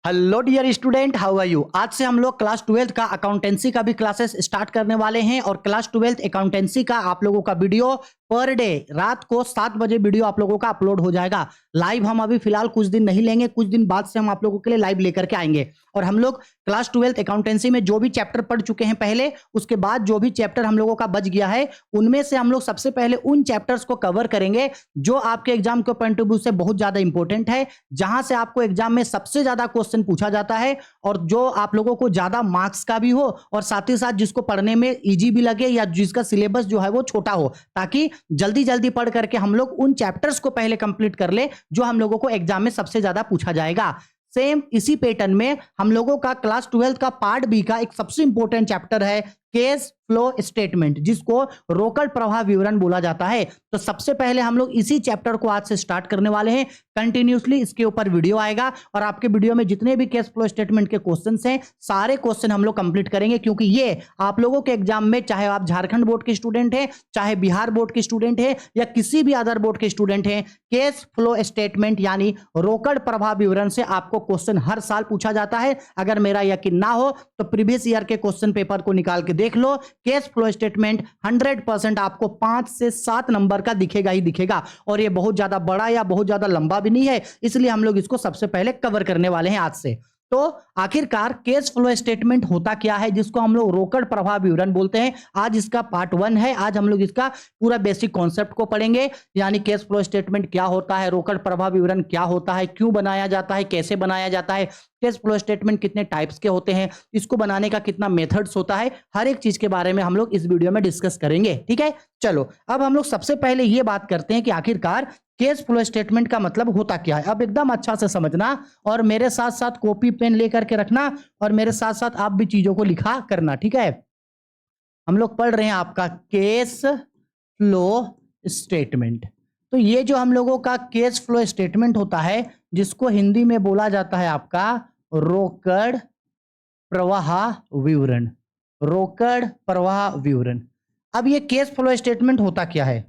Hello dear student, how are you. आज से हम लोग क्लास 12 का अकाउंटेंसी का भी क्लासेस स्टार्ट करने वाले हैं और क्लास 12 अकाउंटेंसी का आप लोगों का वीडियो पर डे रात को 7 बजे वीडियो आप लोगों का अपलोड हो जाएगा। लाइव हम अभी फिलहाल कुछ दिन नहीं लेंगे, कुछ दिन बाद से हम आप लोगों के लिए लाइव लेकर के आएंगे। और हम लोग क्लास 12 अकाउंटेंसी में जो भी चैप्टर पढ़ चुके हैं पहले, उसके बाद जो भी चैप्टर हम लोगों का बच गया है, उनमें से हम लोग सबसे पहले उन चैप्टर्स को कवर करेंगे जो आपके एग्जाम के पॉइंट ऑफ व्यू से बहुत ज्यादा इंपॉर्टेंट है, जहां से आपको एग्जाम में सबसे ज्यादा क्वेश्चन पूछा जाता है और जो आप लोगों को ज्यादा मार्क्स का भी हो और साथ ही साथ जिसको पढ़ने में इजी भी लगे या जिसका सिलेबस जो है वो छोटा हो, ताकि जल्दी जल्दी पढ़ करके हम लोग उन चैप्टर्स को पहले कंप्लीट कर ले जो हम लोगों को एग्जाम में सबसे ज्यादा पूछा जाएगा। सेम इसी पैटर्न में हम लोगों का क्लास 12 का पार्ट बी का एक सबसे इंपॉर्टेंट चैप्टर है केस फ्लो स्टेटमेंट, जिसको रोकड़ प्रवाह विवरण बोला जाता है। तो सबसे पहले हम लोग इसी चैप्टर को आज से स्टार्ट करने वाले हैं। कंटिन्यूसली इसके ऊपर वीडियो आएगा और आपके वीडियो में जितने भी केस फ्लो स्टेटमेंट के क्वेश्चंस हैं, सारे क्वेश्चन हम लोग कंप्लीट करेंगे, क्योंकि ये आप लोगों के एग्जाम में, चाहे आप झारखंड बोर्ड के स्टूडेंट हैं, चाहे बिहार बोर्ड के स्टूडेंट हैं या किसी भी अदर बोर्ड के स्टूडेंट हैं, केस फ्लो स्टेटमेंट यानी रोकड़ प्रवाह विवरण से आपको क्वेश्चन हर साल पूछा जाता है। अगर मेरा यकीन ना हो तो प्रीवियस ईयर के क्वेश्चन पेपर को निकाल के देख लो। केस फ्लो स्टेटमेंट 100% आपको 5 से 7 नंबर का दिखेगा ही दिखेगा, और ये बहुत ज्यादा बड़ा या बहुत ज्यादा लंबा भी नहीं है, इसलिए हम लोग इसको सबसे पहले कवर करने वाले हैं आज से। तो आखिरकार केस फ्लो स्टेटमेंट होता क्या है, जिसको हम लोग रोकड़ प्रवाह विवरण बोलते हैं। आज इसका पार्ट 1 है। आज हम लोग इसका पूरा बेसिक कॉन्सेप्ट को पढ़ेंगे, यानी केस फ्लो स्टेटमेंट क्या होता है, रोकड़ प्रवाह विवरण क्या होता है, क्यों बनाया जाता है, कैसे बनाया जाता है, केस फ्लो स्टेटमेंट कितने टाइप्स के होते हैं, इसको बनाने का कितना मेथड्स होता है, हर एक चीज के बारे में हम लोग इस वीडियो में डिस्कस करेंगे। ठीक है, चलो अब हम लोग सबसे पहले ये बात करते हैं कि आखिरकार केस फ्लो स्टेटमेंट का मतलब होता क्या है। अब एकदम अच्छा से समझना और मेरे साथ साथ कॉपी पेन लेकर के रखना और मेरे साथ साथ आप भी चीजों को लिखा करना। ठीक है, हम लोग पढ़ रहे हैं आपका केस फ्लो स्टेटमेंट। तो ये जो हम लोगों का केस फ्लो स्टेटमेंट होता है, जिसको हिंदी में बोला जाता है आपका रोकड़ प्रवाह विवरण। रोकड़ प्रवाह विवरण। अब ये केस फ्लो स्टेटमेंट होता क्या है,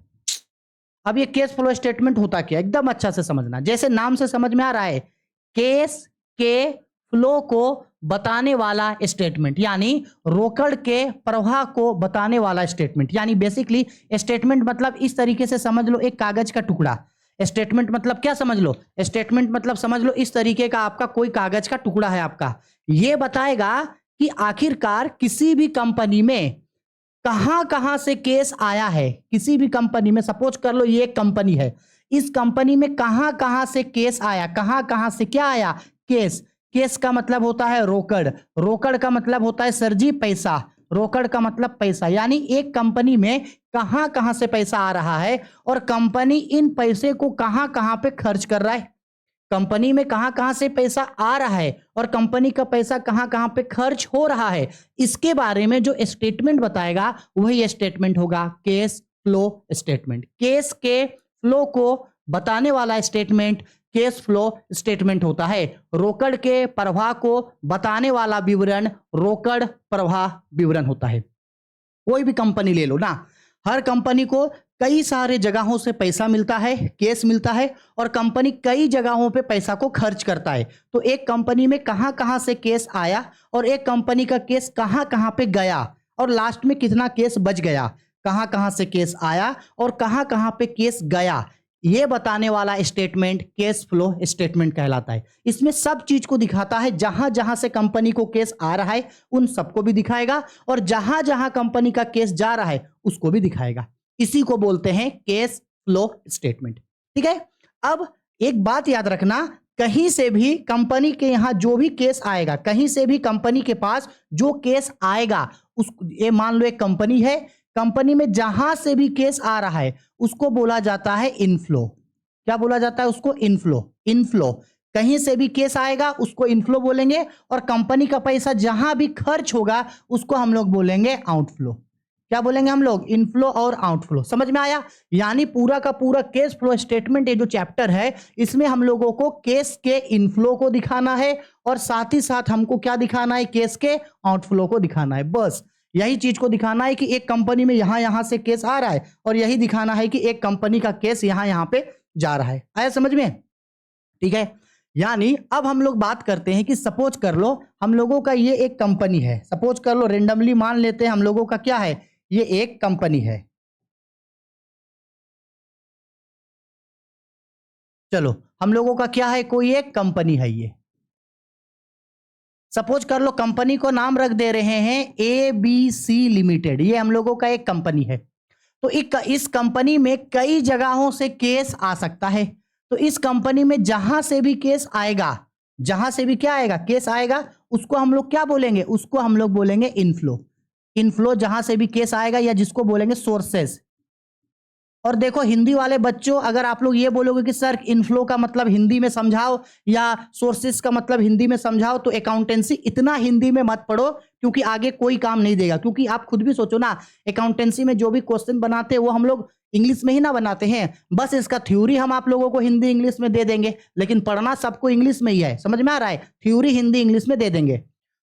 अब ये केस फ्लो स्टेटमेंट होता क्या, एकदम अच्छा से समझना। जैसे नाम से समझ में आ रहा है, केस के फ्लो को बताने वाला स्टेटमेंट, यानी रोकड़ के प्रवाह को बताने वाला स्टेटमेंट। यानी बेसिकली स्टेटमेंट मतलब इस तरीके से समझ लो, एक कागज का टुकड़ा। स्टेटमेंट मतलब क्या समझ लो, स्टेटमेंट मतलब समझ लो इस तरीके का आपका कोई कागज का टुकड़ा है आपका। ये बताएगा कि आखिरकार किसी भी कंपनी में कहां कहां से केस आया है। किसी भी कंपनी में, सपोज कर लो ये एक कंपनी है, इस कंपनी में कहां कहां से केस आया, कहां कहां से क्या आया, केस। केस का मतलब होता है रोकड़, रोकड़ का मतलब होता है सर जी पैसा, रोकड़ का मतलब पैसा। यानी एक कंपनी में कहां कहां से पैसा आ रहा है और कंपनी इन पैसे को कहां कहां पे खर्च कर रहा है। कंपनी में कहां कहां से पैसा आ रहा है और कंपनी का पैसा कहां कहां पे खर्च हो रहा है, इसके बारे में जो स्टेटमेंट बताएगा वही स्टेटमेंट होगा केस फ्लो स्टेटमेंट। केस के फ्लो को बताने वाला स्टेटमेंट केस फ्लो स्टेटमेंट होता है। रोकड़ के प्रवाह को बताने वाला विवरण रोकड़ प्रवाह विवरण होता है। कोई भी कंपनी ले लो ना, हर कंपनी को कई सारे जगहों से पैसा मिलता है, केस मिलता है, और कंपनी कई जगहों पे पैसा को खर्च करता है। तो एक कंपनी में कहां कहां से केस आया और एक कंपनी का केस कहां कहां पे गया और लास्ट में कितना केस बच गया, कहां कहां से केस आया और कहां कहां पे केस गया, ये बताने वाला स्टेटमेंट केस फ्लो स्टेटमेंट कहलाता है। इसमें सब चीज को दिखाता है, जहां जहां से कंपनी को केस आ रहा है उन सबको भी दिखाएगा और जहां जहां कंपनी का केस जा रहा है उसको भी दिखाएगा। इसी को बोलते हैं केस फ्लो स्टेटमेंट। ठीक है, अब एक बात याद रखना, कहीं से भी कंपनी के यहां जो भी केस आएगा, कहीं से भी कंपनी के पास जो केस आएगा, उस ये मान लो एक कंपनी है, कंपनी में जहां से भी केस आ रहा है उसको बोला जाता है इनफ्लो। क्या बोला जाता है उसको, इनफ्लो। इनफ्लो, कहीं से भी केस आएगा उसको इनफ्लो बोलेंगे, और कंपनी का पैसा जहां भी खर्च होगा उसको हम लोग बोलेंगे आउटफ्लो। क्या बोलेंगे हम लोग, इनफ्लो और आउटफ्लो। समझ में आया। यानी पूरा का पूरा केस फ्लो स्टेटमेंट, ये जो चैप्टर है, इसमें हम लोगों को केस के इनफ्लो को दिखाना है और साथ ही साथ हमको क्या दिखाना है, केस के आउटफ्लो को दिखाना है। बस यही चीज को दिखाना है कि एक कंपनी में यहां यहां से केस आ रहा है और यही दिखाना है कि एक कंपनी का केस यहां यहां पे जा रहा है। आया समझ में। ठीक है, यानी अब हम लोग बात करते हैं कि सपोज कर लो हम लोगों का ये एक कंपनी है, सपोज कर लो रेंडमली मान लेते हैं हम लोगों का क्या है, ये एक कंपनी है। चलो हम लोगों का क्या है, कोई एक कंपनी है ये। सपोज कर लो कंपनी को नाम रख दे रहे हैं ABC लिमिटेड, ये हम लोगों का एक कंपनी है। तो इस कंपनी में कई जगहों से केस आ सकता है। तो इस कंपनी में जहां से भी केस आएगा, जहां से भी क्या आएगा, केस आएगा, उसको हम लोग क्या बोलेंगे, उसको हम लोग बोलेंगे इनफ्लो। इनफ्लो जहां से भी केस आएगा या जिसको बोलेंगे सोर्सेस। और देखो हिंदी वाले बच्चों, अगर आप लोग ये बोलोगे कि सर इनफ्लो का मतलब हिंदी में समझाओ या सोर्सेस का मतलब हिंदी में समझाओ, तो अकाउंटेंसी इतना हिंदी में मत पढ़ो, क्योंकि आगे कोई काम नहीं देगा। क्योंकि आप खुद भी सोचो ना, अकाउंटेंसी में जो भी क्वेश्चन बनाते हैं वो हम लोग इंग्लिश में ही ना बनाते हैं। बस इसका थ्योरी हम आप लोगों को हिंदी इंग्लिश में दे देंगे, लेकिन पढ़ना सबको इंग्लिश में ही है। समझ में आ रहा है, थ्योरी हिंदी इंग्लिश में दे देंगे।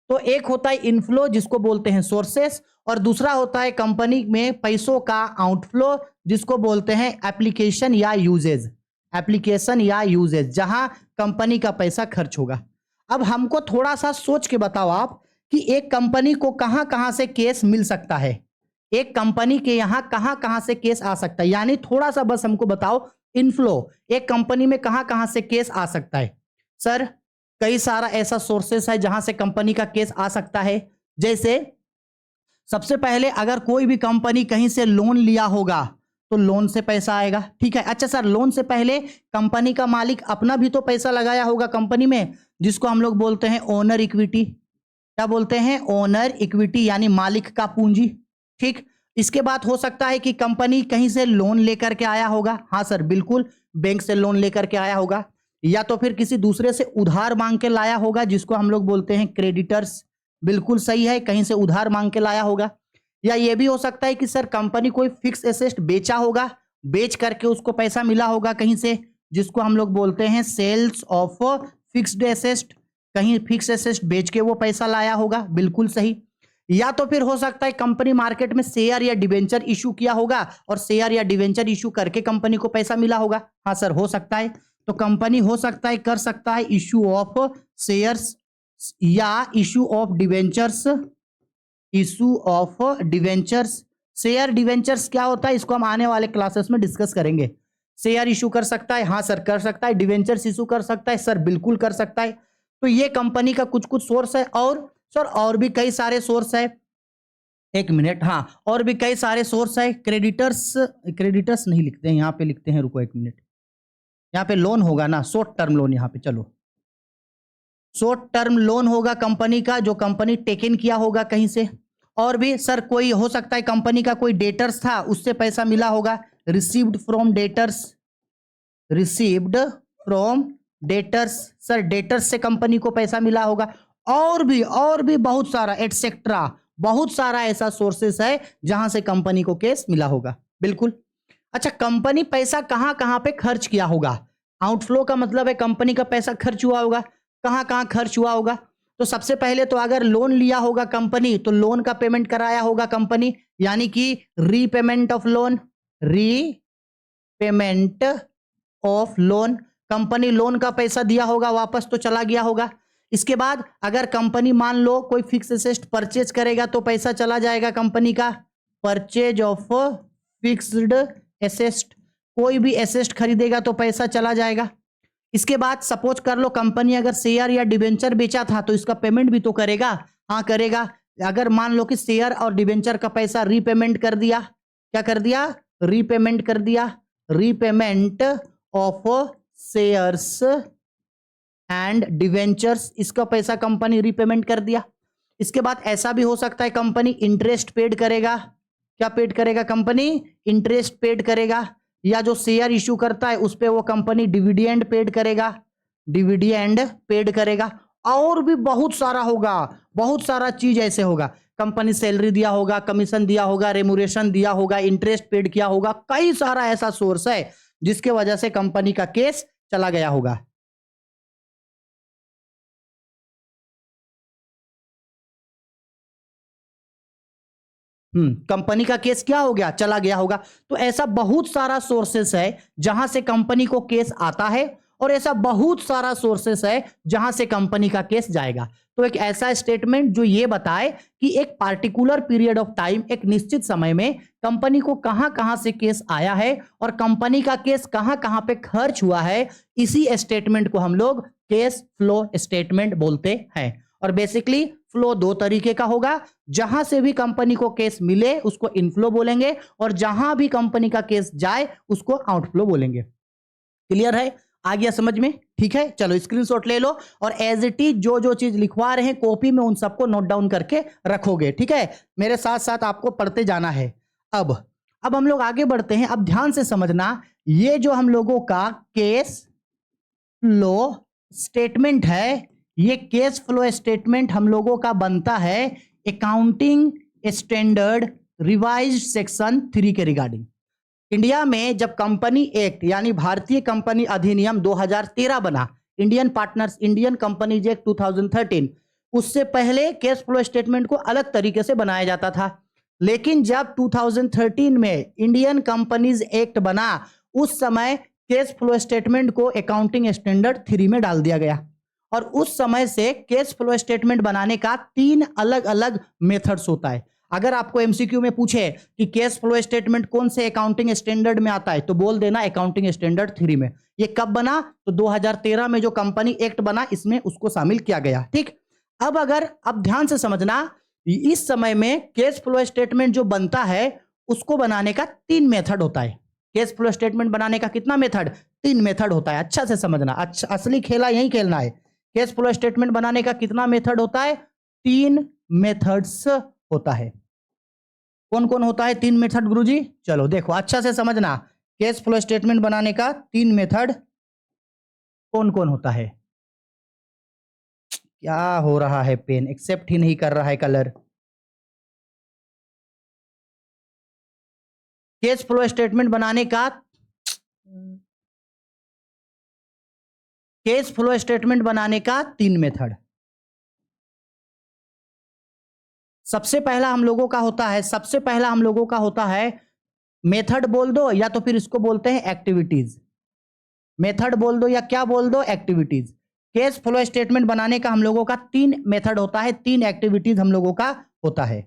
तो एक होता है इनफ्लो जिसको बोलते हैं सोर्सेस, और दूसरा होता है कंपनी में पैसों का आउटफ्लो जिसको बोलते हैं एप्लीकेशन या यूजेज। एप्लीकेशन या यूजेज, जहां कंपनी का पैसा खर्च होगा। अब हमको थोड़ा सा सोच के बताओ आप कि एक कंपनी को कहां कहां से केस मिल सकता है, एक कंपनी के यहां कहां कहां से केस आ सकता है। यानी थोड़ा सा बस हमको बताओ इनफ्लो एक कंपनी में कहां कहां से केस आ सकता है। सर कई सारा ऐसा सोर्सेस है जहां से कंपनी का केस आ सकता है। जैसे सबसे पहले अगर कोई भी कंपनी कहीं से लोन लिया होगा तो लोन से पैसा आएगा, ठीक है। अच्छा सर, लोन से पहले कंपनी का मालिक अपना भी तो पैसा लगाया होगा कंपनी में, जिसको हम लोग बोलते हैं ओनर इक्विटी। क्या बोलते हैं, ओनर इक्विटी, यानी मालिक का पूंजी, ठीक। इसके बाद हो सकता है कि कंपनी कहीं से लोन लेकर के आया होगा, हाँ सर बिल्कुल, बैंक से लोन लेकर के आया होगा, या तो फिर किसी दूसरे से उधार मांग के लाया होगा जिसको हम लोग बोलते हैं क्रेडिटर्स। बिल्कुल सही है, कहीं से उधार मांग के लाया होगा। या ये भी हो सकता है कि सर कंपनी कोई फिक्स एसेट बेचा होगा, बेच करके उसको पैसा मिला होगा कहीं से, जिसको हम लोग बोलते हैं सेल्स ऑफ फिक्स्ड एसेट। कहीं फिक्स एसेट बेच के वो पैसा लाया होगा, बिल्कुल सही। या तो फिर हो सकता है कंपनी मार्केट में शेयर या डिवेंचर इशू किया होगा और शेयर या डिवेंचर इशू करके कंपनी को पैसा मिला होगा, हाँ सर हो सकता है। तो कंपनी हो सकता है कर सकता है इशू ऑफ शेयर्स या issue of debentures. Issue of debentures, share debentures क्या होता है इसको हम आने वाले क्लासेस में डिस्कस करेंगे। शेयर इशू कर सकता है, हाँ सर कर सकता है। डिवेंचर्स इशू कर सकता है, सर बिल्कुल कर सकता है। तो ये कंपनी का कुछ कुछ सोर्स है। और सर और भी कई सारे सोर्स है, एक मिनट, हाँ और भी कई सारे सोर्स है। क्रेडिटर्स, क्रेडिटर्स नहीं लिखते हैं यहाँ पे, लिखते हैं, रुको एक मिनट, यहाँ पे लोन होगा ना, शॉर्ट टर्म लोन, यहाँ पे चलो शॉर्ट टर्म लोन होगा कंपनी का, जो कंपनी टेकन किया होगा कहीं से। और भी सर कोई हो सकता है कंपनी का कोई डेटर्स था, उससे पैसा मिला होगा, received from debtors, received from debtors, sir debtors से कंपनी को पैसा मिला होगा। और भी बहुत सारा एटसेट्रा, बहुत सारा ऐसा सोर्सेस है जहां से कंपनी को केस मिला होगा, बिल्कुल। अच्छा, कंपनी पैसा कहां कहां पे खर्च किया होगा। आउटफ्लो का मतलब है कंपनी का पैसा खर्च हुआ होगा, कहां कहां खर्च हुआ होगा। तो सबसे पहले तो अगर लोन लिया होगा कंपनी, तो लोन का पेमेंट कराया होगा कंपनी, यानी कि repayment of loan, repayment of loan. Company loan का पैसा दिया होगा, वापस तो चला गया होगा। इसके बाद अगर कंपनी मान लो कोई फिक्स एसेट परचेज करेगा तो पैसा चला जाएगा कंपनी का, परचेज ऑफ फिक्स्ड एसेट। कोई भी एसेट खरीदेगा तो पैसा चला जाएगा। इसके बाद सपोज कर लो कंपनी अगर शेयर या डिवेंचर बेचा था तो इसका पेमेंट भी तो करेगा, हाँ करेगा। अगर मान लो कि शेयर और डिवेंचर का पैसा रीपेमेंट कर दिया, क्या कर दिया, रीपेमेंट कर दिया, repayment of shares and debentures, इसका पैसा कंपनी रीपेमेंट कर दिया। इसके बाद ऐसा भी हो सकता है कंपनी इंटरेस्ट पेड करेगा, क्या पेड करेगा कंपनी, इंटरेस्ट पेड करेगा। या जो शेयर इशू करता है उस पे वो कंपनी डिविडेंड पेड करेगा, डिविडेंड पेड करेगा। और भी बहुत सारा होगा, बहुत सारा चीज ऐसे होगा। कंपनी सैलरी दिया होगा, कमीशन दिया होगा, रेमुरेशन दिया होगा, इंटरेस्ट पेड किया होगा। कई सारा ऐसा सोर्स है जिसके वजह से कंपनी का केस चला गया होगा। कंपनी का केस क्या हो गया, चला गया होगा। तो ऐसा बहुत सारा सोर्सेस है जहां से कंपनी को केस आता है। और ऐसा बहुत सारा सोर्सेस है जहां से कंपनी का केस जाएगा। तो एक ऐसा स्टेटमेंट जो ये बताए कि एक पार्टिकुलर पीरियड ऑफ टाइम, एक निश्चित समय में कंपनी को कहां कहां से केस आया है और कंपनी का केस कहां कहां पे खर्च हुआ है, इसी स्टेटमेंट को हम लोग केस फ्लो स्टेटमेंट बोलते हैं। और बेसिकली फ्लो दो तरीके का होगा, जहां से भी कंपनी को केस मिले उसको इनफ्लो बोलेंगे और जहां भी कंपनी का केस जाए उसको आउटफ्लो बोलेंगे। क्लियर है? आ गया समझ में? ठीक है, चलो स्क्रीनशॉट ले लो और एज इट इज जो जो चीज लिखवा रहे हैं कॉपी में उन सबको नोट डाउन करके रखोगे। ठीक है, मेरे साथ साथ आपको पढ़ते जाना है। अब हम लोग आगे बढ़ते हैं। अब ध्यान से समझना, ये जो हम लोगों का केस फ्लो स्टेटमेंट है, ये केस फ्लो स्टेटमेंट हम लोगों का बनता है अकाउंटिंग स्टैंडर्ड रिवाइज्ड सेक्शन 3 के रिगार्डिंग। इंडिया में जब कंपनी एक्ट यानी भारतीय कंपनी अधिनियम 2013 बना, इंडियन कंपनीज एक्ट 2013, उससे पहले कैश फ्लो स्टेटमेंट को अलग तरीके से बनाया जाता था। लेकिन जब 2013 में इंडियन कंपनीज एक्ट बना, उस समय कैश फ्लो स्टेटमेंट को अकाउंटिंग स्टैंडर्ड 3 में डाल दिया गया और उस समय से कैश फ्लो स्टेटमेंट बनाने का 3 अलग अलग मेथड्स होता है। अगर आपको एमसीक्यू में पूछे कि कैश फ्लो स्टेटमेंट कौन से अकाउंटिंग स्टैंडर्ड में आता है, तो बोल देना अकाउंटिंग स्टैंडर्ड 3 में। ये कब बना? तो 2013 में जो कंपनी एक्ट बना इसमें उसको शामिल किया गया। ठीक, अब ध्यान से समझना, इस समय में कैश फ्लो स्टेटमेंट जो बनता है उसको बनाने का 3 मेथड होता है। कैश फ्लो स्टेटमेंट बनाने का कितना मेथड? 3 मेथड होता है। अच्छा से समझना, अच्छा असली खेला यही खेलना है। कैश फ्लो स्टेटमेंट बनाने का कितना मेथड होता है? 3 मेथड्स होता है। कौन कौन होता है 3 मेथड गुरुजी? चलो देखो अच्छा से समझना, कैश फ्लो स्टेटमेंट बनाने का 3 मेथड कौन कौन होता है। क्या हो रहा है? पेन एक्सेप्ट ही नहीं कर रहा है कलर। कैश फ्लो स्टेटमेंट बनाने का कैश फ्लो स्टेटमेंट बनाने का 3 मेथड। सबसे पहला हम लोगों का होता है मेथड बोल दो या तो फिर इसको बोलते हैं एक्टिविटीज। मेथड बोल दो या क्या बोल दो? एक्टिविटीज। कैश फ्लो स्टेटमेंट बनाने का हम लोगों का 3 मेथड होता है, 3 एक्टिविटीज हम लोगों का होता है।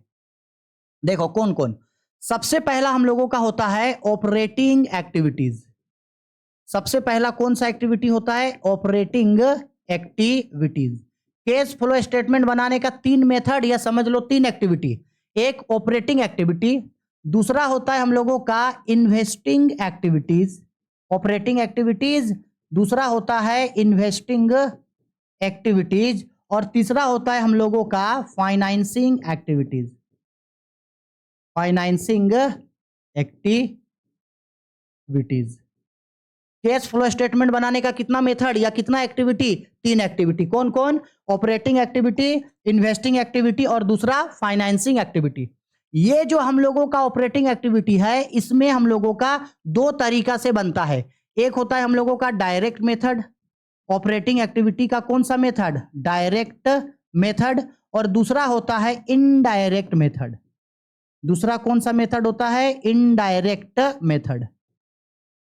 देखो कौन कौन। सबसे पहला हम लोगों का होता है ऑपरेटिंग एक्टिविटीज। सबसे पहला कौन सा एक्टिविटी होता है? Operating activities. Cash flow statement बनाने का 3 मेथड या समझ लो 3 एक्टिविटी। एक ऑपरेटिंग एक्टिविटी, दूसरा होता है हम लोगों का इन्वेस्टिंग एक्टिविटीज, ऑपरेटिंग एक्टिविटीज, दूसरा होता है इन्वेस्टिंग एक्टिविटीज और तीसरा होता है हम लोगों का financing activities. Financing activities. Cash flow statement बनाने का कितना मेथड या कितना एक्टिविटी? 3 एक्टिविटी। कौन कौन? ऑपरेटिंग एक्टिविटी, इन्वेस्टिंग एक्टिविटी और दूसरा फाइनेंसिंग एक्टिविटी। ये जो हम लोगों का ऑपरेटिंग एक्टिविटी है, इसमें हम लोगों का 2 तरीका से बनता है। एक होता है हम लोगों का डायरेक्ट मेथड। ऑपरेटिंग एक्टिविटी का कौन सा मेथड? Direct method. और दूसरा होता है इनडायरेक्ट मेथड। दूसरा कौन सा मेथड होता है? Indirect method.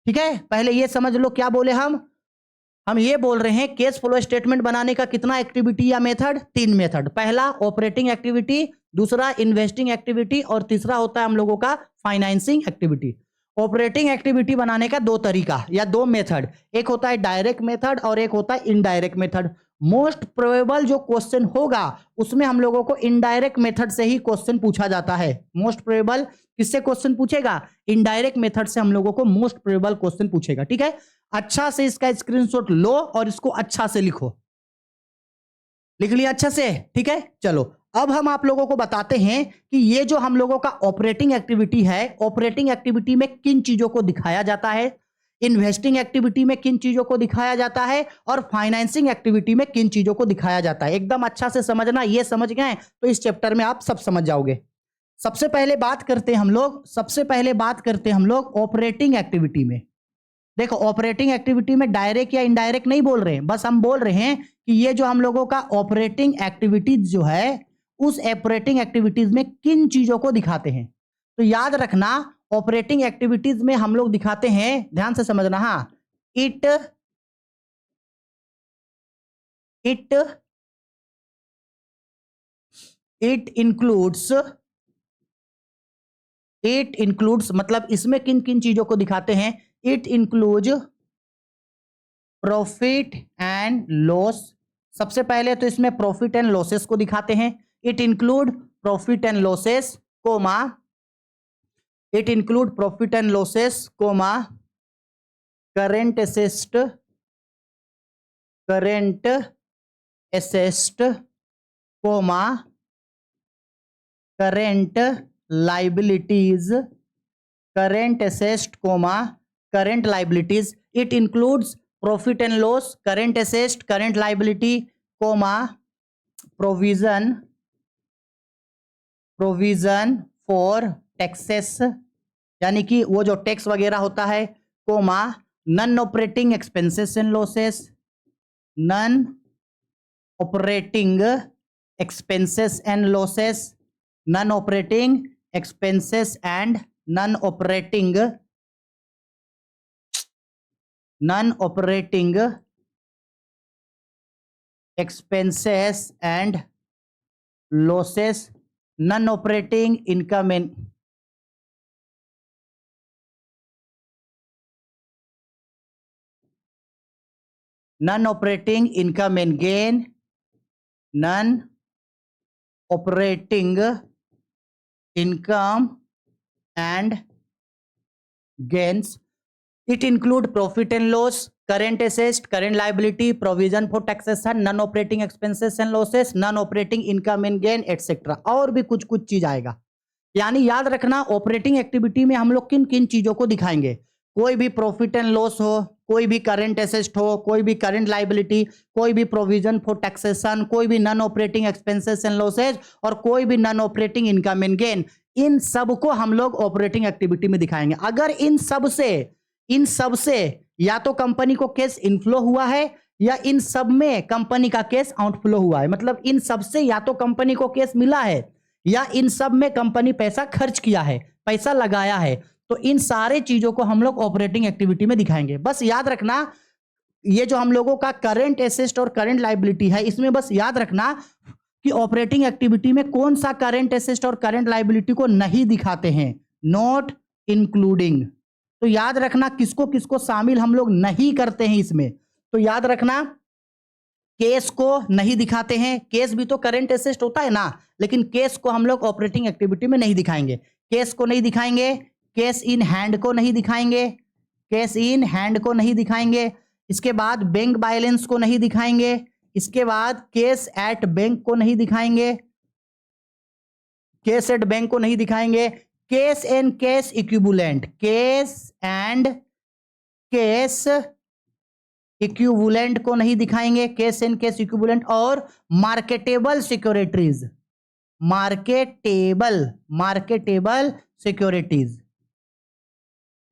ठीक है, पहले ये समझ लो क्या बोले हम ये बोल रहे हैं कैश फ्लो स्टेटमेंट बनाने का कितना एक्टिविटी या मेथड? 3 मेथड। पहला ऑपरेटिंग एक्टिविटी, दूसरा इन्वेस्टिंग एक्टिविटी और तीसरा होता है हम लोगों का फाइनेंसिंग एक्टिविटी। ऑपरेटिंग एक्टिविटी बनाने का 2 तरीका या 2 मेथड, एक होता है डायरेक्ट मेथड और एक होता है इनडायरेक्ट मेथड। मोस्ट प्रोबेबल जो क्वेश्चन होगा उसमें हम लोगों को इनडायरेक्ट मेथड से ही क्वेश्चन पूछा जाता है। मोस्ट प्रोबेबल किससे क्वेश्चन पूछेगा? इनडायरेक्ट मेथड से हम लोगों को मोस्ट प्रोबेबल क्वेश्चन पूछेगा। ठीक है, अच्छा से इसका स्क्रीनशॉट लो और इसको अच्छा से लिखो। लिख लिया अच्छा से? ठीक है, चलो अब हम आप लोगों को बताते हैं कि ये जो हम लोगों का ऑपरेटिंग एक्टिविटी है, ऑपरेटिंग एक्टिविटी में किन चीजों को दिखाया जाता है, इन्वेस्टिंग एक्टिविटी में किन चीजों को दिखाया जाता है और फाइनेंसिंग एक्टिविटी में किन चीजों को दिखाया जाता है। एकदम अच्छा से समझना, ये समझ गए तो इस चैप्टर में आप सब समझ जाओगे। सबसे पहले बात करते हैं हम लोग ऑपरेटिंग एक्टिविटी में। देखो ऑपरेटिंग एक्टिविटी में डायरेक्ट या इनडायरेक्ट नहीं बोल रहे हैं, बस हम बोल रहे हैं कि ये जो हम लोगों का ऑपरेटिंग एक्टिविटीज जो है, उस ऑपरेटिंग एक्टिविटीज में किन चीजों को दिखाते हैं। तो याद रखना ऑपरेटिंग एक्टिविटीज में हम लोग दिखाते हैं, ध्यान से समझना, हाँ, इट इट इंक्लूड्स मतलब इसमें किन किन चीजों को दिखाते हैं? It include profit and loss. सबसे पहले तो इसमें प्रॉफिट एंड लॉसेस को दिखाते हैं। It include profit and losses comma, it include profit and losses comma current asset comma current liabilities, current asset comma current liabilities. It includes profit and loss, current asset, current liability comma provision for taxes, यानी कि वो जो tax वगैरह होता है, comma non operating expenses and losses, non operating expenses and losses, non operating expenses and non operating expenses and losses, non-operating income and non-operating income and gain, non-operating income and gains. It include profit and loss, current assets, current liability, provision for taxation, non-operating expenses and losses, non-operating income and gain, etc. और भी कुछ कुछ चीज आएगा। यानी याद रखना operating activity में हम लोग किन किन चीजों को दिखाएंगे। कोई भी प्रॉफिट एंड लॉस हो, कोई भी करंट एसेट हो, कोई भी करंट लाइबिलिटी, कोई भी प्रोविजन फॉर टैक्सेशन, कोई भी non operating expenses and losses, और कोई भी non operating income and gain, इन सब को हम लोग ऑपरेटिंग एक्टिविटी में दिखाएंगे। अगर इन सब से या तो कंपनी को कैश इनफ्लो हुआ है या इन सब में कंपनी का कैश आउटफ्लो हुआ है, मतलब इन सब से या तो कंपनी को कैश मिला है या इन सब में कंपनी पैसा खर्च किया है, पैसा लगाया है, तो इन सारे चीजों को हम लोग ऑपरेटिंग एक्टिविटी में दिखाएंगे। बस याद रखना ये जो हम लोगों का करंट एसेट और करंट लाइबिलिटी है, इसमें बस याद रखना कि ऑपरेटिंग एक्टिविटी में कौन सा करंट एसेट और करंट लाइबिलिटी को नहीं दिखाते हैं, नॉट इंक्लूडिंग। तो याद रखना किसको किसको शामिल हम लोग नहीं करते हैं इसमें। तो याद रखना केस को नहीं दिखाते हैं, केस भी तो करंट एसेट होता है ना, लेकिन केस को हम लोग ऑपरेटिंग एक्टिविटी में नहीं दिखाएंगे। केस को नहीं दिखाएंगे, केस इन हैंड को नहीं दिखाएंगे, कैश इन हैंड को नहीं दिखाएंगे, इसके बाद बैंक बैलेंस को नहीं दिखाएंगे, इसके बाद कैश एट बैंक को नहीं दिखाएंगे, कैश एट बैंक को नहीं दिखाएंगे, cash and cash equivalent, cash and cash equivalent को नहीं दिखाएंगे, कैश एंड कैश इक्विवेलेंट, और मार्केटेबल सिक्योरिटीज,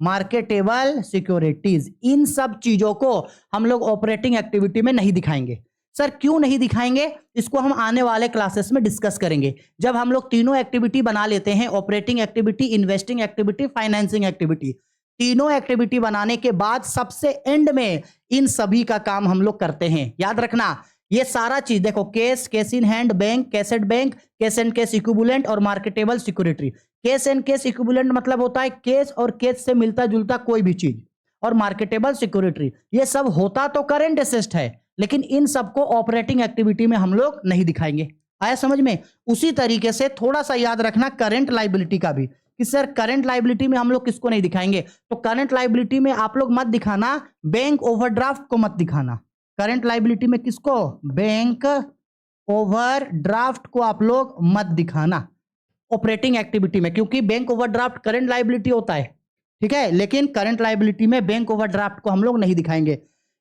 मार्केटेबल सिक्योरिटीज, इन सब चीजों को हम लोग ऑपरेटिंग एक्टिविटी में नहीं दिखाएंगे। सर क्यों नहीं दिखाएंगे, इसको हम आने वाले क्लासेस में डिस्कस करेंगे। जब हम लोग तीनों एक्टिविटी बना लेते हैं, operating activity, investing activity, financing activity, तीनों एक्टिविटी बनाने के बाद सबसे एंड में इन सभी का काम हम लोग करते हैं। याद रखना ये सारा चीज देखो, cash, cash in hand, bank, cash at bank, cash and cash equivalent और marketable security. Cash and cash equivalent मतलब होता है कैश और कैश से मिलता जुलता कोई भी चीज, और मार्केटेबल सिक्योरिटी ये सब होता तो करंट एसेट है, लेकिन इन सबको ऑपरेटिंग एक्टिविटी में हम लोग नहीं दिखाएंगे। आया समझ में? उसी तरीके से थोड़ा सा याद रखना करंट लाइबिलिटी का भी, कि सर करंट लाइबिलिटी में हम लोग किसको नहीं दिखाएंगे, तो करंट लाइबिलिटी में आप लोग मत दिखाना बैंक ओवरड्राफ्ट को, मत दिखाना करंट लाइबिलिटी में किसको, बैंक ओवरड्राफ्ट को आप लोग मत दिखाना ऑपरेटिंग एक्टिविटी में, क्योंकि बैंक ओवरड्राफ्ट करंट लाइबिलिटी होता है, ठीक है, लेकिन करंट लाइबिलिटी में बैंक ओवरड्राफ्ट को हम लोग नहीं दिखाएंगे।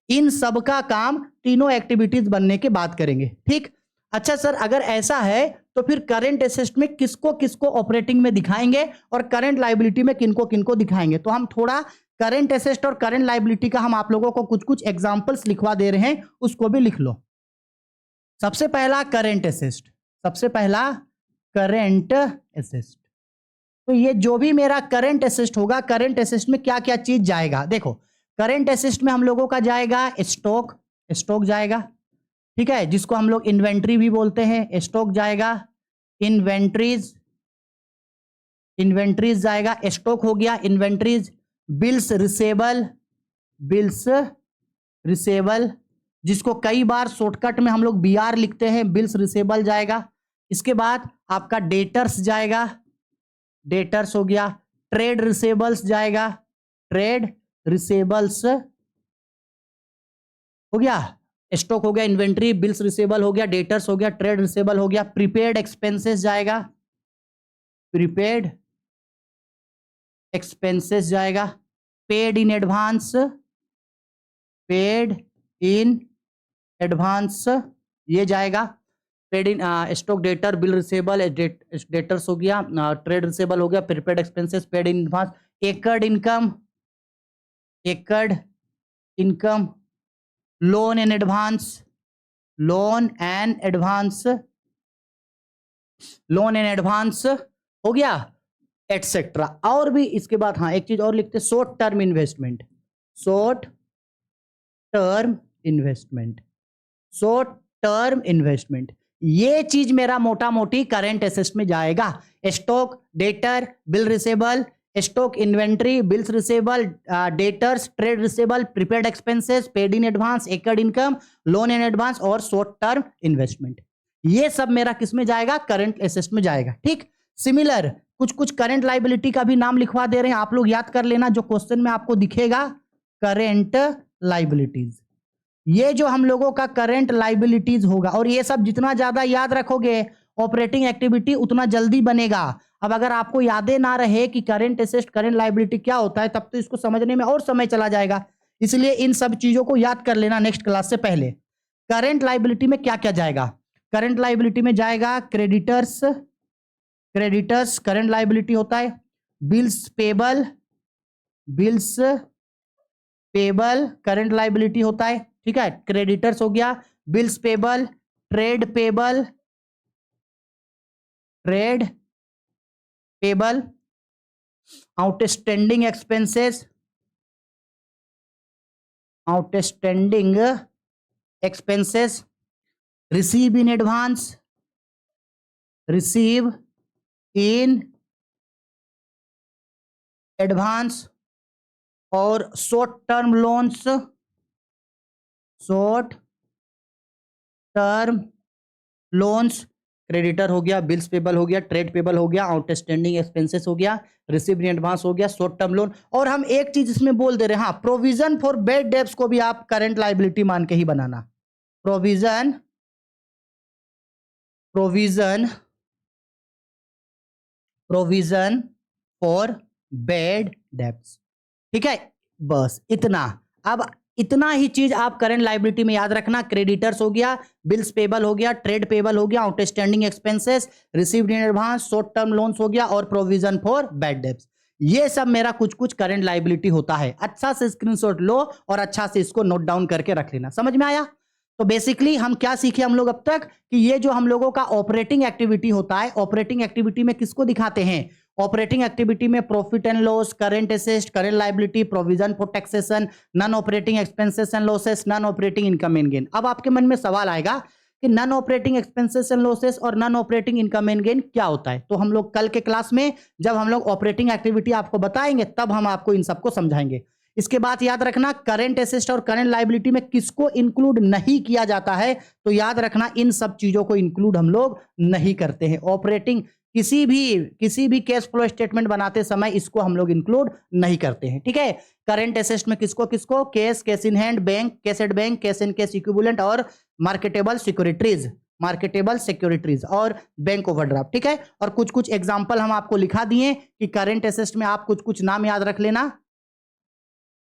इन सब का काम तीनों एक्टिविटीज बनने के बाद करेंगे, ठीक। अच्छा सर अगर ऐसा है तो फिर करंट एसेट में किसको किसको ऑपरेटिंग में दिखाएंगे और करंट लाइबिलिटी में किनको किनको दिखाएंगे, तो हम थोड़ा करंट एसेट और करंट लाइबिलिटी का हम आप लोगों को कुछ कुछ एग्जांपल्स लिखवा दे रहे हैं, उसको भी लिख लो। सबसे पहला करंट एसेट, सबसे पहला करंट एसेट, तो ये जो भी मेरा करंट एसेट होगा, करंट एसेट में क्या क्या चीज जाएगा, देखो करंट एसेट में हम लोगों का जाएगा स्टॉक, स्टॉक जाएगा, ठीक है, जिसको हम लोग इन्वेंट्री भी बोलते हैं। स्टॉक जाएगा, इन्वेंट्रीज, इन्वेंट्रीज जाएगा, स्टॉक हो गया, inventories. Bills receivable, bills receivable, जिसको कई बार शॉर्टकट में हम लोग बीआर लिखते हैं, बिल्स रिसेबल जाएगा। इसके बाद आपका डेटर्स जाएगा, डेटर्स हो गया। ट्रेड रिसेबल्स जाएगा, ट्रेड रिसेबल्स हो गया। स्टॉक हो गया, इन्वेंट्री, बिल्स रिसेबल हो गया, डेटर्स हो गया, ट्रेड रिसेबल हो गया। प्रीपेड एक्सपेंसेस जाएगा, प्रीपेड एक्सपेंसेस जाएगा। Paid in advance, paid in advance ये जाएगा। Paid in stock, debtor, bill receivable, debtors हो गया, ट्रेड रिसेबल हो गया, prepaid expenses, paid in advance. एकड़ इनकम, एकड़ income, loan and advance, loan and advance, loan and advance हो गया, एटसेट्रा। और भी इसके बाद हाँ एक चीज और लिखते, short term investment, short term investment, short term investment. ये चीज मेरा मोटा मोटी करंट एसेट्स में जाएगा। Stock, debtor, bill receivable, stock, inventory, bills receivable, debtors, trade receivable, prepaid expenses, paid in advance, एकड़ इनकम, लोन इन एडवांस और short term investment. ये सब मेरा किस में जाएगा? करंट एसेट्स में जाएगा। ठीक, सिमिलर कुछ कुछ करंट लाइबिलिटी का भी नाम लिखवा दे रहे हैं, आप लोग याद कर लेना, जो क्वेश्चन में आपको दिखेगा करंट लाइबिलिटीज। ये जो हम लोगों का करंट लाइबिलिटीज होगा, और ये सब जितना ज्यादा याद रखोगे ऑपरेटिंग एक्टिविटी उतना जल्दी बनेगा। अब अगर आपको यादें ना रहे कि करंट एसेट, करंट लाइबिलिटी क्या होता है, तब तो इसको समझने में और समय चला जाएगा। इसलिए इन सब चीजों को याद कर लेना नेक्स्ट क्लास से पहले। करंट लाइबिलिटी में क्या क्या जाएगा? करंट लाइबिलिटी में जाएगा क्रेडिटर्स, क्रेडिटर्स करंट लाइबिलिटी होता है। Bills payable, bills payable current liability होता है। ठीक है, क्रेडिटर्स हो गया, bills payable, trade payable, trade payable, outstanding expenses, outstanding expenses, receive in advance, receive in advance और short term loans, short term loans. Creditor हो गया, बिल्स पेबल हो गया, ट्रेड पेबल हो गया, आउटस्टैंडिंग एक्सपेंसेस हो गया, रिसीव इन एडवांस हो गया, शॉर्ट टर्म लोन। और हम एक चीज इसमें बोल दे रहे हैं, हाँ, प्रोविजन फॉर बैड डेब्ट्स को भी आप करंट लाइबिलिटी मान के ही बनाना। Provision, provision, provision for bad debts. ठीक है, बस इतना। अब इतना ही चीज आप करंट लाइबिलिटी में याद रखना। क्रेडिटर्स हो गया, बिल्स पेबल हो गया, ट्रेड पेबल हो गया, outstanding expenses, received in advance, short term loans हो गया और प्रोविजन फॉर बैड डेब्ट्स। ये सब मेरा कुछ कुछ करंट लाइबिलिटी होता है। अच्छा से स्क्रीनशॉट लो और अच्छा से इसको नोट डाउन करके रख लेना। समझ में आया? तो बेसिकली हम क्या सीखे हम लोग अब तक, कि ये जो हम लोगों का ऑपरेटिंग एक्टिविटी होता है, ऑपरेटिंग एक्टिविटी में किसको दिखाते हैं? ऑपरेटिंग एक्टिविटी में profit and loss, current assets, current liability, provision for taxation, non operating expenses and losses, non operating income and gain. अब आपके मन में सवाल आएगा कि non operating expenses and losses और non operating income and gain क्या होता है? तो हम लोग कल के क्लास में जब हम लोग ऑपरेटिंग एक्टिविटी आपको बताएंगे, तब हम आपको इन सबको समझाएंगे। इसके बाद याद रखना, करंट एसेट्स और करंट लाइबिलिटी में किसको इंक्लूड नहीं किया जाता है? तो याद रखना, इन सब चीजों को इंक्लूड हम लोग नहीं करते हैं। ऑपरेटिंग किसी भी कैश फ्लो स्टेटमेंट बनाते समय इसको हम लोग इंक्लूड नहीं करते हैं। ठीक है, करंट एसेट्स में किसको किसको? Cash, cash in hand, bank, cash at bank, cash in cash equivalent और मार्केटेबल सिक्योरिटीज, मार्केटेबल सिक्योरिटीज और बैंक ओवरड्राफ्ट। ठीक है, और कुछ कुछ एग्जांपल हम आपको लिखा दिए कि करंट एसेट्स में आप कुछ कुछ नाम याद रख लेना।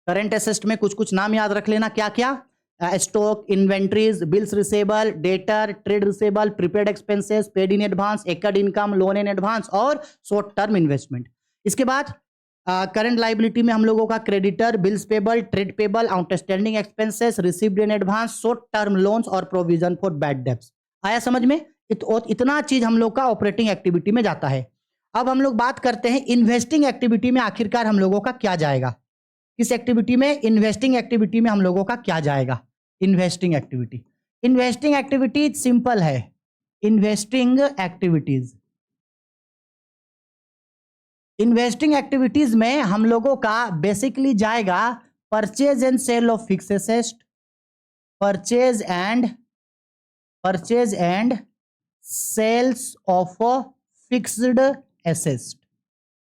करंट एसेट्स में कुछ कुछ नाम याद रख लेना, क्या क्या? Stock, inventories, bills receivable, debtor, trade receivable, prepaid expenses, paid in advance, एकड़ इनकम, लोन इन एडवांस और शॉर्ट टर्म इन्वेस्टमेंट। इसके बाद करंट लाइबिलिटी में हम लोगों का creditor, bills payable, trade payable, outstanding expenses, received in advance, short term loans और provision for bad debts. आया समझ में? इतना चीज हम लोग का ऑपरेटिंग एक्टिविटी में जाता है। अब हम लोग बात करते हैं इन्वेस्टिंग एक्टिविटी में आखिरकार हम लोगों का क्या जाएगा। किस एक्टिविटी में? इन्वेस्टिंग एक्टिविटी में हम लोगों का क्या जाएगा? Investing activity, investing activities simple है। इन्वेस्टिंग एक्टिविटीज, इन्वेस्टिंग एक्टिविटीज में हम लोगों का बेसिकली जाएगा purchase and sale of fix asset, purchase and sales of fixed asset.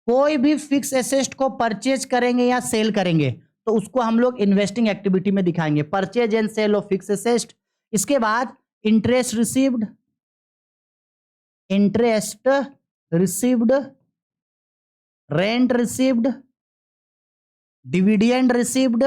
कोई भी फिक्स एसेट को परचेज करेंगे या सेल करेंगे तो उसको हम लोग इन्वेस्टिंग एक्टिविटी में दिखाएंगे, purchase and sale of fix asset. इसके बाद interest received, rent received, dividend received,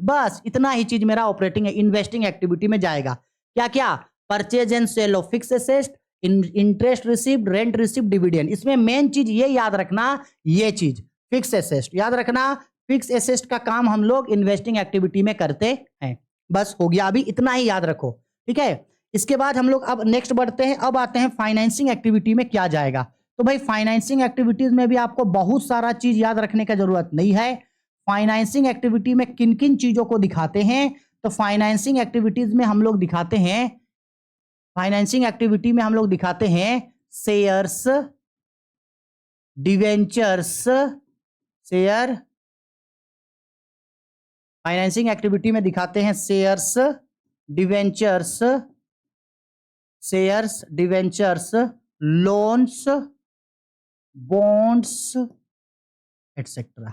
बस इतना ही चीज मेरा ऑपरेटिंग इन्वेस्टिंग एक्टिविटी में जाएगा। क्या क्या? Purchase and sale of fix asset, interest received, rent received, dividend. इसमें मेन चीज ये याद रखना, ये चीज फिक्स एसेट याद रखना। फिक्स एसेट का काम हम लोग इन्वेस्टिंग एक्टिविटी में करते हैं। बस हो गया, अभी इतना ही याद रखो, ठीक है। इसके बाद हम लोग अब नेक्स्ट बढ़ते हैं। अब आते हैं फाइनेंसिंग एक्टिविटी में क्या जाएगा। तो भाई फाइनेंसिंग एक्टिविटीज में भी आपको बहुत सारा चीज याद रखने का जरूरत नहीं है। फाइनेंसिंग एक्टिविटी में किन किन चीजों को दिखाते हैं, तो फाइनेंसिंग एक्टिविटीज में हम लोग दिखाते हैं, फाइनेंसिंग एक्टिविटी में हम लोग दिखाते हैं shares, debentures, share, financing activity में दिखाते हैं shares, debentures, loans, bonds etcetera.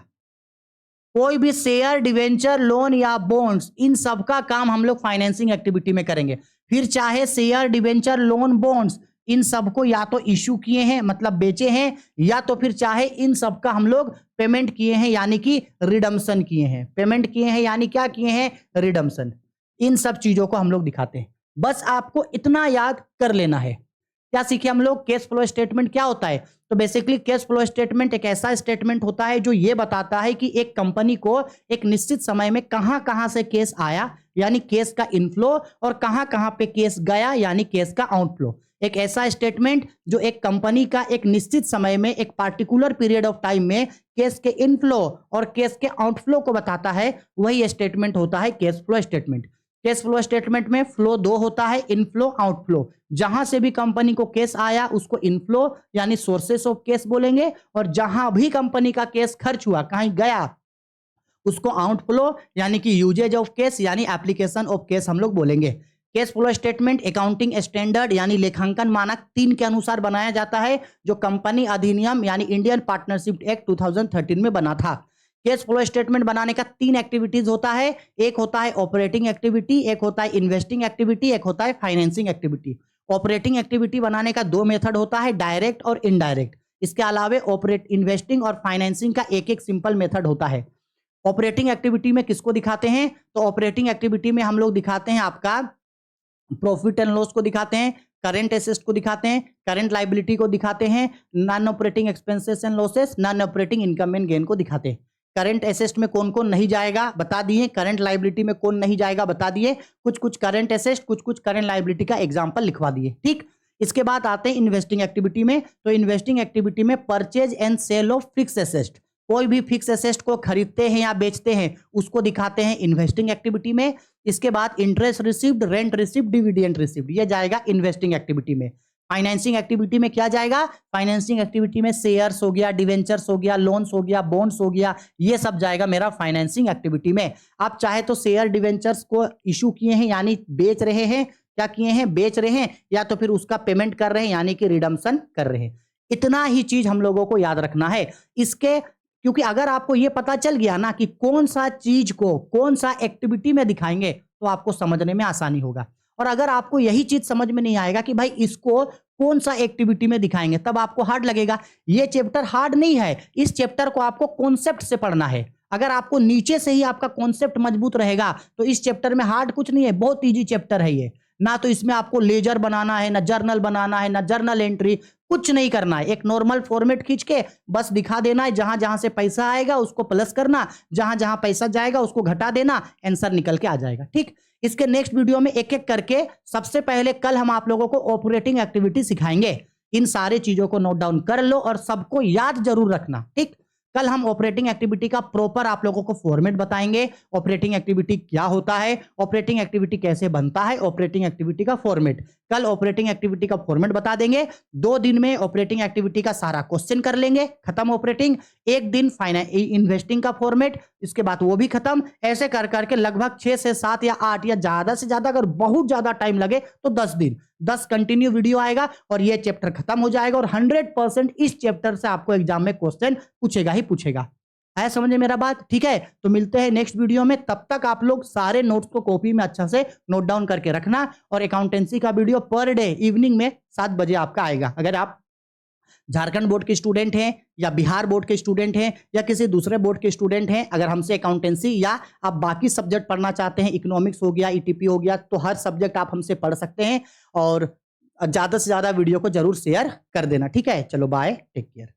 कोई भी शेयर, डिवेंचर, लोन या बॉन्ड्स, इन सब का काम हम लोग फाइनेंसिंग एक्टिविटी में करेंगे। फिर चाहे share, debenture, loan, bonds in सबको या तो इश्यू किए हैं मतलब बेचे हैं, या तो फिर चाहे इन सब का हम लोग पेमेंट किए हैं यानी कि रिडम्पशन किए हैं। पेमेंट किए हैं यानी क्या किए हैं? रिडम्पशन। इन सब चीजों को हम लोग दिखाते हैं। बस आपको इतना याद कर लेना है। क्या सीखे हम लोग? कैश फ्लो स्टेटमेंट क्या होता है? तो बेसिकली कैश फ्लो स्टेटमेंट एक ऐसा स्टेटमेंट होता है जो ये बताता है कि एक कंपनी को एक निश्चित समय में कहां कहां से कैश आया यानी कैश का इनफ्लो, और कहां कहां पे कैश गया यानी कैश का आउटफ्लो। एक ऐसा स्टेटमेंट जो एक कंपनी का एक निश्चित समय में एक पार्टिकुलर पीरियड ऑफ टाइम में कैश के इनफ्लो और कैश के आउटफ्लो को बताता है, वही स्टेटमेंट होता है cash flow statement. Cash flow statement में फ्लो दो होता है, इनफ्लो, आउटफ्लो। जहां से भी कंपनी को कैश आया उसको इनफ्लो यानी सोर्सेस ऑफ कैश बोलेंगे, और जहां भी कंपनी का कैश खर्च हुआ, कहीं गया, उसको आउटफ्लो यानी कि यूजेज ऑफ कैश यानी एप्लीकेशन ऑफ कैश हम लोग बोलेंगे। Cash flow statement accounting standard यानी लेखांकन मानक 3 के अनुसार बनाया जाता है, जो कंपनी अधिनियम यानी इंडियन पार्टनरशिप एक्ट 2013 में बना था। कैश फ्लो स्टेटमेंट बनाने का 3 एक्टिविटीज होता है। एक होता है ऑपरेटिंग एक्टिविटी, एक होता है इन्वेस्टिंग एक्टिविटी, एक होता है फाइनेंसिंग एक्टिविटी। ऑपरेटिंग एक्टिविटी बनाने का 2 मेथड होता है, डायरेक्ट और इनडायरेक्ट। इसके अलावा इन्वेस्टिंग और फाइनेंसिंग का एक एक सिंपल मेथड होता है। ऑपरेटिंग एक्टिविटी में किसको दिखाते हैं? तो ऑपरेटिंग एक्टिविटी में हम लोग दिखाते हैं आपका प्रॉफिट एंड लॉस को दिखाते हैं, करंट एसेट्स को दिखाते हैं, करंट लाइबिलिटी को दिखाते हैं, non operating expenses and losses, non operating income and gain को दिखाते हैं। करंट एसेट में कौन कौन नहीं जाएगा बता दिए, करंट लाइबिलिटी में कौन नहीं जाएगा बता दिए, कुछ कुछ करंट एसेट, कुछ कुछ करंट लाइबिलिटी का एग्जांपल लिखवा दिए। ठीक, इसके बाद आते हैं इन्वेस्टिंग एक्टिविटी में। तो इन्वेस्टिंग एक्टिविटी में purchase and sale of fix asset, कोई भी फिक्स एसेट को खरीदते हैं या बेचते हैं उसको दिखाते हैं इन्वेस्टिंग एक्टिविटी में। इसके बाद interest received, rent received, dividend received, ये जाएगा इन्वेस्टिंग एक्टिविटी में। फाइनेंसिंग एक्टिविटी में क्या जाएगा? फाइनेंसिंग एक्टिविटी में शेयर्स हो गया, डिवेंचर्स हो गया, लोन्स हो गया, बॉन्ड्स हो गया, ये सब जाएगा मेरा फाइनेंसिंग एक्टिविटी में। आप चाहे तो शेयर डिवेंचर्स को इशू किए हैं यानी बेच रहे हैं, क्या किए हैं? बेच रहे हैं, या तो फिर उसका पेमेंट कर रहे हैं यानी कि रिडम्पशन कर रहे हैं। इतना ही चीज हम लोगों को याद रखना है इसके, क्योंकि अगर आपको ये पता चल गया ना कि कौन सा चीज को कौन सा एक्टिविटी में दिखाएंगे तो आपको समझने में आसानी होगा। और अगर आपको यही चीज समझ में नहीं आएगा कि भाई इसको कौन सा एक्टिविटी में दिखाएंगे, तब आपको हार्ड लगेगा। ये चैप्टर हार्ड नहीं है, इस चैप्टर को आपको कॉन्सेप्ट से पढ़ना है। अगर आपको नीचे से ही आपका कॉन्सेप्ट मजबूत रहेगा तो इस चैप्टर में हार्ड कुछ नहीं है, बहुत इजी चैप्टर है ये। ना तो इसमें आपको लेजर बनाना है, ना जर्नल बनाना है, ना जर्नल एंट्री, कुछ नहीं करना है। एक नॉर्मल फॉर्मेट खींच के बस दिखा देना है, जहां जहां से पैसा आएगा उसको प्लस करना, जहां जहां पैसा जाएगा उसको घटा देना, आंसर निकल के आ जाएगा। ठीक, इसके नेक्स्ट वीडियो में एक एक करके, सबसे पहले कल हम आप लोगों को ऑपरेटिंग एक्टिविटी सिखाएंगे। इन सारे चीजों को नोट डाउन कर लो और सबको याद जरूर रखना। ठीक, कल हम ऑपरेटिंग एक्टिविटी का प्रॉपर आप लोगों को फॉर्मेट बताएंगे, ऑपरेटिंग एक्टिविटी क्या होता है, ऑपरेटिंग एक्टिविटी कैसे बनता है, ऑपरेटिंग एक्टिविटी का फॉर्मेट। कल ऑपरेटिंग एक्टिविटी का फॉर्मेट बता देंगे, 2 दिन में ऑपरेटिंग एक्टिविटी का सारा क्वेश्चन कर लेंगे, खत्म ऑपरेटिंग। 1 दिन इन्वेस्टिंग का फॉर्मेट, इसके बाद वो भी खत्म। ऐसे कर करके लगभग 6 से 7 या 8 या ज्यादा से ज्यादा, अगर बहुत ज्यादा टाइम लगे तो 10 दिन, 10 कंटिन्यू वीडियो आएगा और ये चैप्टर खत्म हो जाएगा। और 100% इस चैप्टर से आपको एग्जाम में क्वेश्चन पूछेगा ही पूछेगा। है समझ में मेरा बात? ठीक है, तो मिलते हैं नेक्स्ट वीडियो में। तब तक आप लोग सारे नोट्स को कॉपी में अच्छा से नोट डाउन करके रखना। और अकाउंटेंसी का वीडियो पर डे इवनिंग में 7 बजे आपका आएगा। अगर आप झारखंड बोर्ड के स्टूडेंट हैं या बिहार बोर्ड के स्टूडेंट हैं या किसी दूसरे बोर्ड के स्टूडेंट हैं, अगर हमसे अकाउंटेंसी या आप बाकी सब्जेक्ट पढ़ना चाहते हैं, इकोनॉमिक्स हो गया, ईटीपी हो गया, तो हर सब्जेक्ट आप हमसे पढ़ सकते हैं। और ज्यादा से ज्यादा वीडियो को जरूर शेयर कर देना। ठीक है, चलो बाय, टेक केयर।